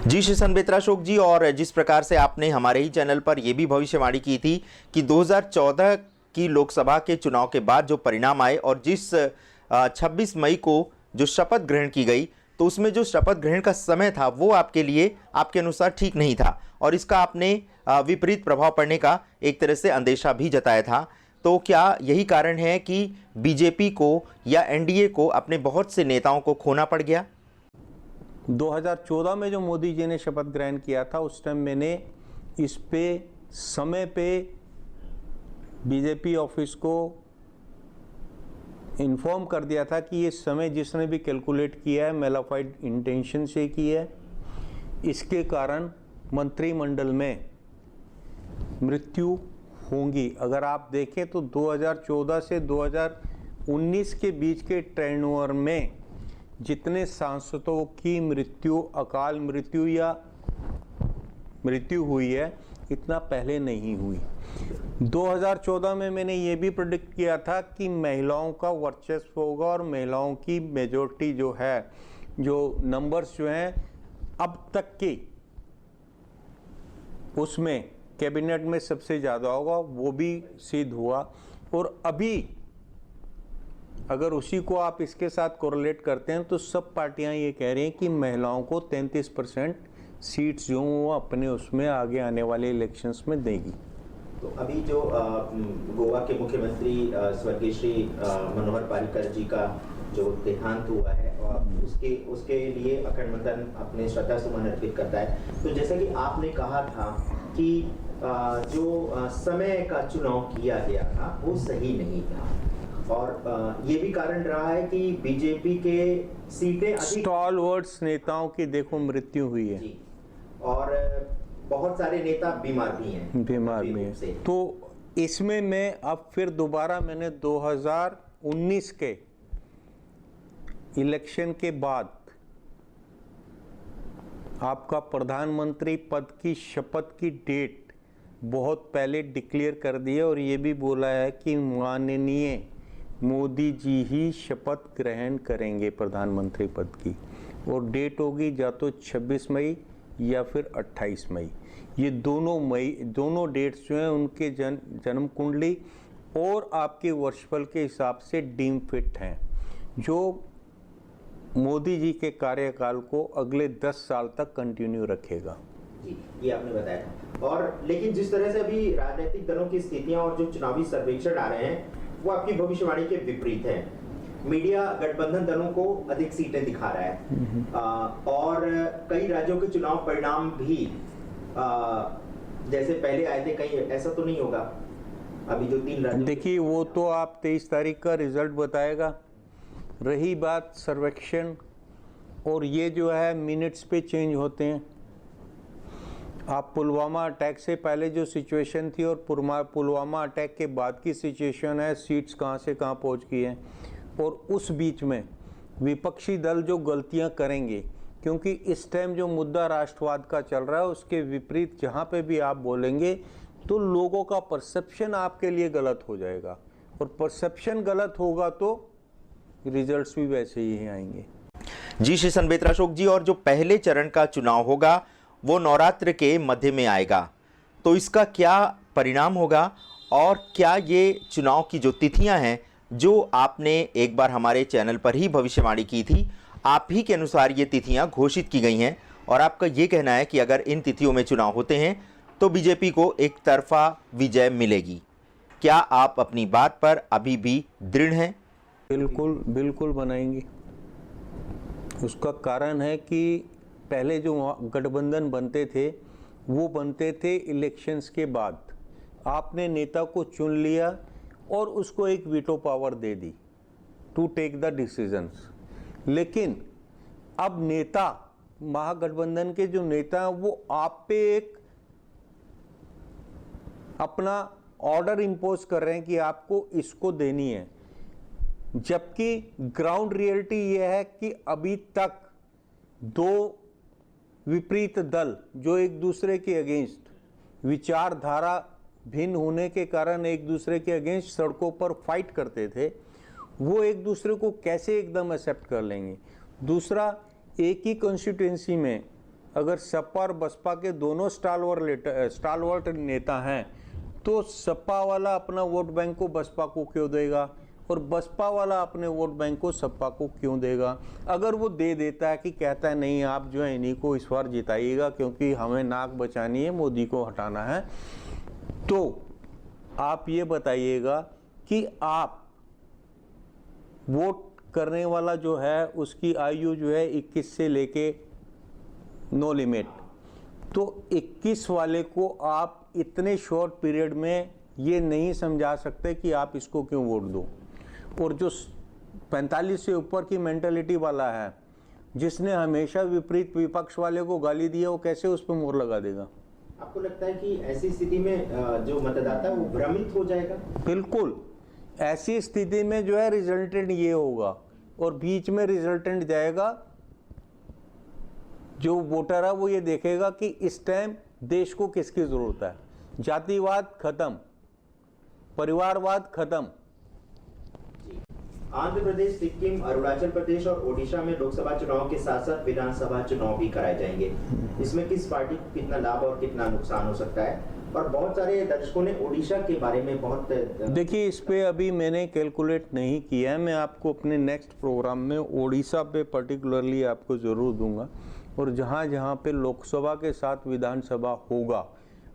जी श्री बेत्रा अशोक जी, और जिस प्रकार से आपने हमारे ही चैनल पर यह भी भविष्यवाणी की थी कि 2014 की लोकसभा के चुनाव के बाद जो परिणाम आए और जिस 26 मई को जो शपथ ग्रहण की गई, तो उसमें जो शपथ ग्रहण का समय था वो आपके लिए आपके अनुसार ठीक नहीं था और इसका आपने विपरीत प्रभाव पड़ने का एक तरह से अंदेशा भी जताया था। तो क्या यही कारण है कि बीजेपी को या एनडीए को अपने बहुत से नेताओं को खोना पड़ गया? 2014 में जो मोदी जी ने शपथ ग्रहण किया था उस टाइम मैंने इस पे समय पे बीजेपी ऑफिस को इन्फॉर्म कर दिया था कि ये समय जिसने भी कैलकुलेट किया है मेलाफाइड इंटेंशन से किया है, इसके कारण मंत्रिमंडल में मृत्यु होंगी। अगर आप देखें तो 2014 से 2019 के बीच के टर्नओवर में जितने सांसदों की मृत्यु, अकाल मृत्यु या मृत्यु हुई है, इतना पहले नहीं हुई। 2014 में मैंने ये भी प्रेडिक्ट किया था कि महिलाओं का वर्चस्व होगा और महिलाओं की मेजॉरिटी जो है, जो नंबर्स जो हैं अब तक के, उसमें कैबिनेट में सबसे ज़्यादा होगा, वो भी सिद्ध हुआ। और अभी अगर उसी को आप इसके साथ कोरिलेट करते हैं तो सब पार्टियां ये कह रही हैं कि महिलाओं को 33% सीट्स जो वो अपने उसमें आगे आने वाले इलेक्शंस में देगी। तो अभी जो गोवा के मुख्यमंत्री स्वर्गीय श्री मनोहर पर्रिकर जी का जो देहांत हुआ है और उसके लिए अखंड मंथन अपने श्रद्धा सुमन अर्पित करता है। तो जैसा कि आपने कहा था कि जो समय का चुनाव किया गया था वो सही नहीं था और ये भी कारण रहा है कि बीजेपी के सीटें स्टॉलवर्ड्स नेताओं की देखो मृत्यु हुई है जी, और बहुत सारे नेता बीमार भी हैं। तो इसमें मैं अब फिर दोबारा मैंने 2019 के इलेक्शन के बाद आपका प्रधानमंत्री पद की शपथ की डेट बहुत पहले डिक्लेयर कर दी है और ये भी बोला है कि माननीय मोदी जी ही शपथ ग्रहण करेंगे प्रधानमंत्री पद की, और डेट होगी या तो 26 मई या फिर 28 मई। ये दोनों डेट्स जो हैं उनके जन्म कुंडली और आपके वर्षफल के हिसाब से डीम फिट हैं, जो मोदी जी के कार्यकाल को अगले 10 साल तक कंटिन्यू रखेगा। जी, ये आपने बताया था। और लेकिन जिस तरह से अभी राजनीतिक दलों की स्थितियां और जो चुनावी सर्वेक्षण आ रहे हैं वो आपकी भविष्यवाणी के विपरीत है। मीडिया गठबंधन दलों को अधिक सीटें दिखा रहा है और कई राज्यों के चुनाव परिणाम भी जैसे पहले आए थे, कहीं ऐसा तो नहीं होगा अभी जो 3 राज्यों। देखिए वो तो आप 23 तारीख का रिजल्ट बताएगा। रही बात सर्वेक्षण, और ये जो है मिनट्स पे चेंज होते हैं। आप पुलवामा अटैक से पहले जो सिचुएशन थी और पुलवामा अटैक के बाद की सिचुएशन है, सीट्स कहाँ से कहाँ पहुँच गई हैं, और उस बीच में विपक्षी दल जो गलतियाँ करेंगे, क्योंकि इस टाइम जो मुद्दा राष्ट्रवाद का चल रहा है उसके विपरीत जहाँ पे भी आप बोलेंगे तो लोगों का परसेप्शन आपके लिए गलत हो जाएगा, और परसेप्शन गलत होगा तो रिजल्ट्स भी वैसे ही आएंगे। जी श्री बेत्रा अशोक जी, और जो पहले चरण का चुनाव होगा वो नवरात्र के मध्य में आएगा, तो इसका क्या परिणाम होगा और क्या ये चुनाव की जो तिथियां हैं जो आपने एक बार हमारे चैनल पर ही भविष्यवाणी की थी, आप ही के अनुसार ये तिथियां घोषित की गई हैं और आपका ये कहना है कि अगर इन तिथियों में चुनाव होते हैं तो बीजेपी को एक तरफा विजय मिलेगी। क्या आप अपनी बात पर अभी भी दृढ़ हैं? बिल्कुल बनाएंगे। उसका कारण है कि पहले जो गठबंधन बनते थे वो बनते थे इलेक्शंस के बाद। आपने नेता को चुन लिया और उसको एक वीटो पावर दे दी टू टेक द डिसीजंस। लेकिन अब नेता, महागठबंधन के जो नेता हैं, वो आप पे एक अपना ऑर्डर इंपोज कर रहे हैं कि आपको इसको देनी है, जबकि ग्राउंड रियलिटी ये है कि अभी तक 2 विपरीत दल जो एक दूसरे के अगेंस्ट, विचारधारा भिन्न होने के कारण एक दूसरे के अगेंस्ट सड़कों पर फाइट करते थे, वो एक दूसरे को कैसे एकदम एक्सेप्ट कर लेंगे। दूसरा, एक ही कॉन्स्टिट्यूएंसी में अगर सपा और बसपा के दोनों स्टालवर्ट नेता हैं, तो सपा वाला अपना वोट बैंक को बसपा को क्यों देगा और बसपा वाला अपने वोट बैंक को सपा को क्यों देगा? अगर वो दे देता है कि कहता है नहीं आप जो है इन्हीं को इस बार जिताइएगा क्योंकि हमें नाक बचानी है, मोदी को हटाना है, तो आप ये बताइएगा कि आप वोट करने वाला जो है उसकी आयु जो है 21 से लेके नो लिमिट, तो 21 वाले को आप इतने शॉर्ट पीरियड में ये नहीं समझा सकते कि आप इसको क्यों वोट दो। और जो 45 से ऊपर की मेंटालिटी वाला है, जिसने हमेशा विपरीत विपक्ष वाले को गाली दी है, वो कैसे उस पर मोहर लगा देगा? आपको लगता है कि ऐसी स्थिति में जो मतदाता है वो भ्रमित हो जाएगा? बिल्कुल, ऐसी स्थिति में जो है रिजल्टेंट ये होगा और बीच में रिजल्टेंट जाएगा। जो वोटर है वो ये देखेगा कि इस टाइम देश को किसकी जरूरत है। जातिवाद खत्म, परिवारवाद खत्म। आंध्र प्रदेश, सिक्किम, अरुणाचल प्रदेश और ओडिशा में लोकसभा चुनाव के साथ साथ विधानसभा चुनाव भी कराए जाएंगे। इसमें किस पार्टी को कितना लाभ और कितना नुकसान हो सकता है? और बहुत सारे दर्शकों ने ओडिशा के बारे में बहुत देखिए, इस पे अभी मैंने कैलकुलेट नहीं किया है। मैं आपको अपने नेक्स्ट प्रोग्राम में ओडिशा पे पर्टिकुलरली आपको ज़रूर दूंगा और जहाँ जहाँ पे लोकसभा के साथ विधानसभा होगा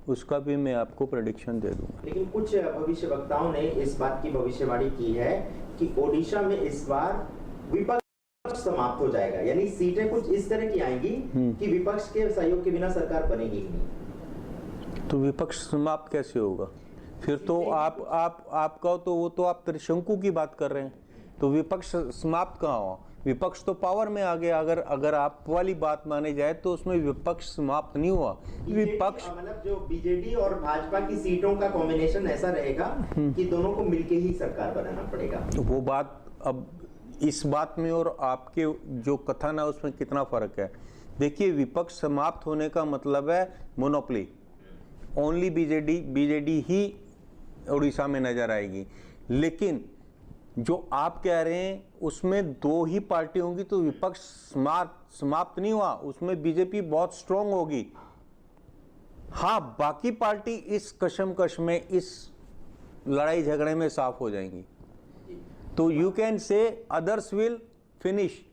उसका भी मैं आपको प्रेडिक्शन दे दूंगा। लेकिन कुछ भविष्यवक्ताओं ने इस बात की भविष्यवाणी की है कि ओडिशा में इस बार विपक्ष समाप्त हो जाएगा, यानी सीटें कुछ इस तरह की आएंगी कि विपक्ष के सहयोग के बिना सरकार बनेगी ही नहीं। तो विपक्ष समाप्त कैसे होगा? फिर तो आपका तो वो तो आप त्रिशंकु की बात कर रहे हैं, तो विपक्ष समाप्त कहाँ हुआ? विपक्ष तो पावर में आ गया। अगर आप वाली बात माने जाए तो उसमें विपक्ष समाप्त नहीं हुआ। विपक्ष मतलब जो बीजेडी और भाजपा की सीटों का कॉम्बिनेशन ऐसा रहेगा कि दोनों को मिलके ही सरकार बनाना पड़ेगा। वो बात, अब इस बात में और आपके जो कथन है उसमें कितना फर्क है? देखिए, विपक्ष समाप्त होने का मतलब है मोनोपोली। ओनली बीजेडी ही उड़ीसा में नजर आएगी। लेकिन जो आप कह रहे हैं उसमें दो ही पार्टी होंगी तो विपक्ष समाप्त नहीं हुआ, उसमें बीजेपी बहुत स्ट्रांग होगी। हाँ, बाकी पार्टी इस कशमकश में, इस लड़ाई झगड़े में साफ हो जाएंगी। तो you can say others will finish